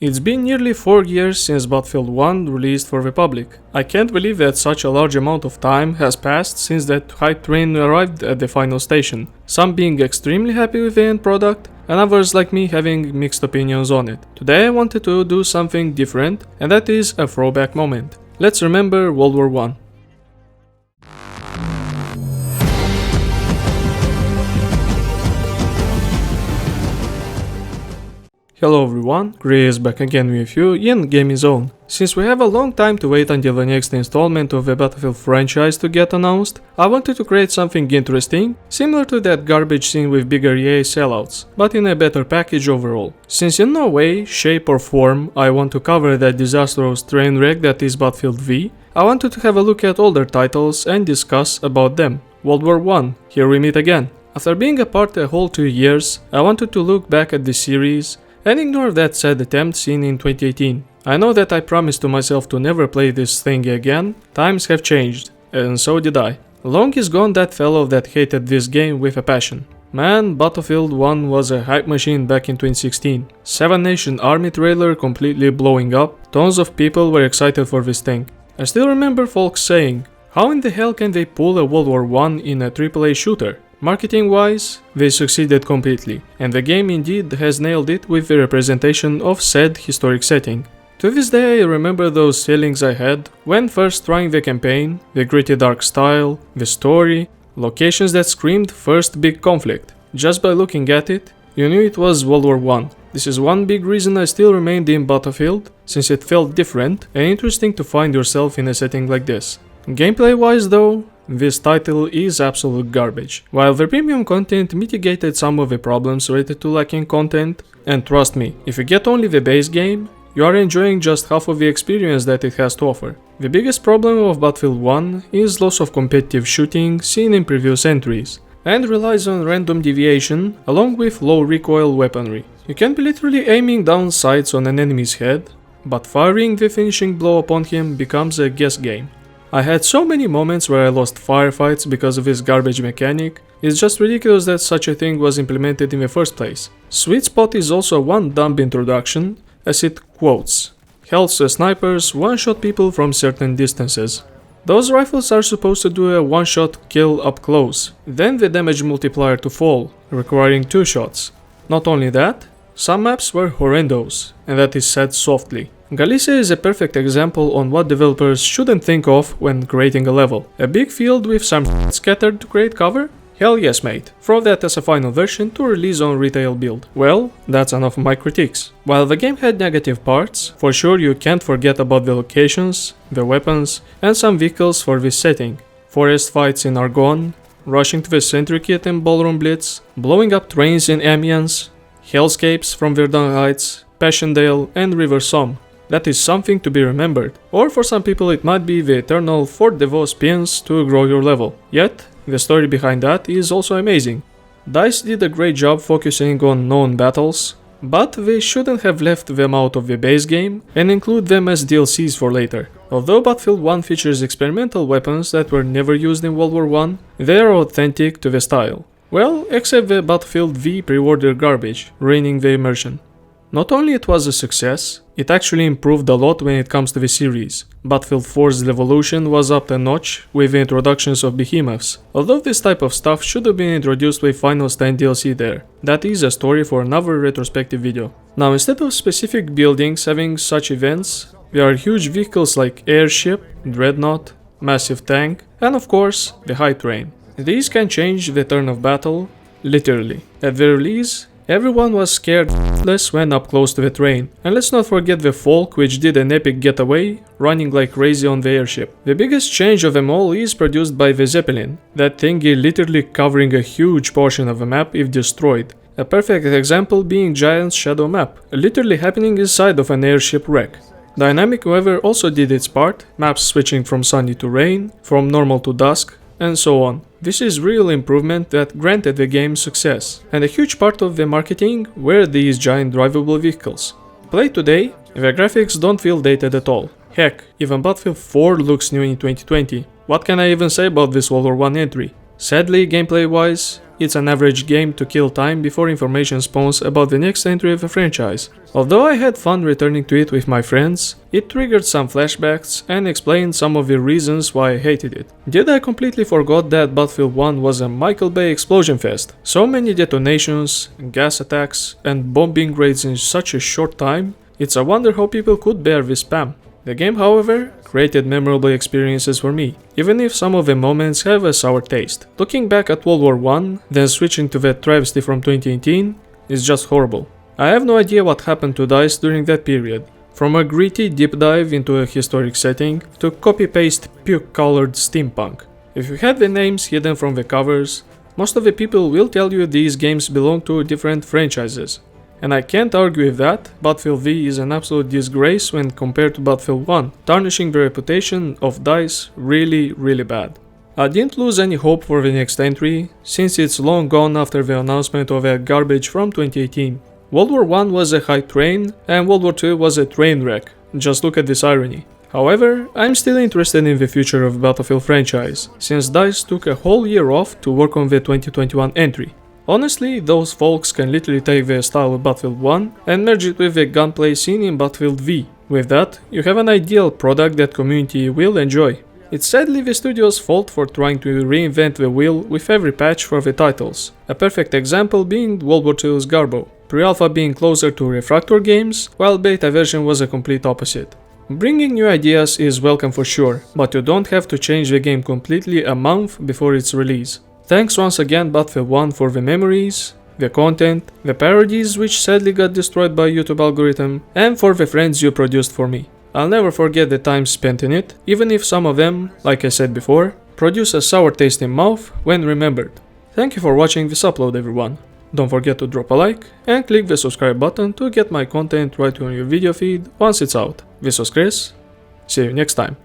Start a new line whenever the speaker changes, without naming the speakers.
It's been nearly 4 years since Battlefield 1 released for the public. I can't believe that such a large amount of time has passed since that hype train arrived at the final station, some being extremely happy with the end product, and others like me having mixed opinions on it. Today I wanted to do something different, and that is a throwback moment. Let's remember World War I. Hello everyone, Chris back again with you in Gaming Zone. Since we have a long time to wait until the next installment of the Battlefield franchise to get announced, I wanted to create something interesting, similar to that garbage scene with bigger EA sellouts, but in a better package overall. Since in no way, shape or form I want to cover that disastrous train wreck that is Battlefield V, I wanted to have a look at older titles and discuss about them. World War I, here we meet again. After being apart a whole 2 years, I wanted to look back at the series and ignore that sad attempt seen in 2018. I know that I promised to myself to never play this thing again. Times have changed, and so did I. Long is gone that fellow that hated this game with a passion. Man, Battlefield 1 was a hype machine back in 2016. 7 Nation Army trailer completely blowing up, tons of people were excited for this thing. I still remember folks saying, how in the hell can they pull a World War I in a AAA shooter? Marketing-wise, they succeeded completely, and the game indeed has nailed it with the representation of said historic setting. To this day I remember those feelings I had when first trying the campaign, the gritty dark style, the story, locations that screamed first big conflict. Just by looking at it, you knew it was World War I. This is one big reason I still remained in Battlefield, since it felt different and interesting to find yourself in a setting like this. Gameplay-wise though, this title is absolute garbage. While the premium content mitigated some of the problems related to lacking content, and trust me, if you get only the base game, you are enjoying just half of the experience that it has to offer. The biggest problem of Battlefield 1 is loss of competitive shooting seen in previous entries, and relies on random deviation along with low recoil weaponry. You can be literally aiming down sights on an enemy's head, but firing the finishing blow upon him becomes a guess game. I had so many moments where I lost firefights because of this garbage mechanic. It's just ridiculous that such a thing was implemented in the first place. Sweet Spot is also one dumb introduction, as it quotes, helps the snipers one-shot people from certain distances. Those rifles are supposed to do a one-shot kill up close, then the damage multiplier to fall, requiring 2 shots. Not only that, some maps were horrendous, and that is said softly. Galicia is a perfect example on what developers shouldn't think of when creating a level. A big field with some scattered to create cover? Hell yes mate, throw that as a final version to release on retail build. Well, that's enough of my critiques. While the game had negative parts, for sure you can't forget about the locations, the weapons, and some vehicles for this setting. Forest fights in Argonne, rushing to the sentry kit in Ballroom Blitz, blowing up trains in Amiens, hellscapes from Verdun Heights, Passchendaele, and River Somme. That is something to be remembered, or for some people it might be the eternal Fort de Vaux spins to grow your level. Yet, the story behind that is also amazing. DICE did a great job focusing on known battles, but they shouldn't have left them out of the base game and include them as DLCs for later. Although Battlefield 1 features experimental weapons that were never used in World War I, they are authentic to the style. Well, except the Battlefield V pre-order garbage, ruining the immersion. Not only it was a success, it actually improved a lot when it comes to the series. Battlefield 4's evolution was upped a notch with the introductions of behemoths, although this type of stuff should have been introduced with Final Stand DLC there. That is a story for another retrospective video. Now instead of specific buildings having such events, there are huge vehicles like Airship, Dreadnought, Massive Tank, and of course the High Train. These can change the turn of battle, literally. At the release, everyone was scared less when up close to the train, and let's not forget the folk which did an epic getaway, running like crazy on the airship. The biggest change of them all is produced by the Zeppelin, that thingy literally covering a huge portion of a map if destroyed. A perfect example being Giant's Shadow map, literally happening inside of an airship wreck. Dynamic weather also did its part, maps switching from sunny to rain, from normal to dusk, and so on. This is real improvement that granted the game success, and a huge part of the marketing were these giant drivable vehicles. Played today, the graphics don't feel dated at all. Heck, even Battlefield 4 looks new in 2020. What can I even say about this World War I entry? Sadly, gameplay wise, it's an average game to kill time before information spawns about the next entry of the franchise. Although I had fun returning to it with my friends, it triggered some flashbacks and explained some of the reasons why I hated it. Did I completely forgot that Battlefield 1 was a Michael Bay explosion fest? So many detonations, gas attacks, and bombing raids in such a short time? It's a wonder how people could bear this spam. The game, however, created memorable experiences for me, even if some of the moments have a sour taste. Looking back at World War I, then switching to that travesty from 2018, is just horrible. I have no idea what happened to DICE during that period. From a gritty deep dive into a historic setting, to copy-paste puke-colored steampunk. If you had the names hidden from the covers, most of the people will tell you these games belong to different franchises. And I can't argue with that. Battlefield V is an absolute disgrace when compared to Battlefield 1, tarnishing the reputation of DICE really bad. I didn't lose any hope for the next entry, since it's long gone after the announcement of a garbage from 2018. World War I was a hype train, and World War II was a train wreck. Just look at this irony. However, I'm still interested in the future of Battlefield franchise, since DICE took a whole year off to work on the 2021 entry. Honestly, those folks can literally take the style of Battlefield 1 and merge it with the gunplay seen in Battlefield V. With that, you have an ideal product that community will enjoy. It's sadly the studio's fault for trying to reinvent the wheel with every patch for the titles, a perfect example being World War II's Garbo, pre-alpha being closer to Refractor games, while beta version was a complete opposite. Bringing new ideas is welcome for sure, but you don't have to change the game completely a month before its release. Thanks once again Battlefield 1 for the memories, the content, the parodies which sadly got destroyed by YouTube algorithm, and for the friends you produced for me. I'll never forget the time spent in it, even if some of them, like I said before, produce a sour taste in mouth when remembered. Thank you for watching this upload everyone. Don't forget to drop a like and click the subscribe button to get my content right on your video feed once it's out. This was Chris, see you next time.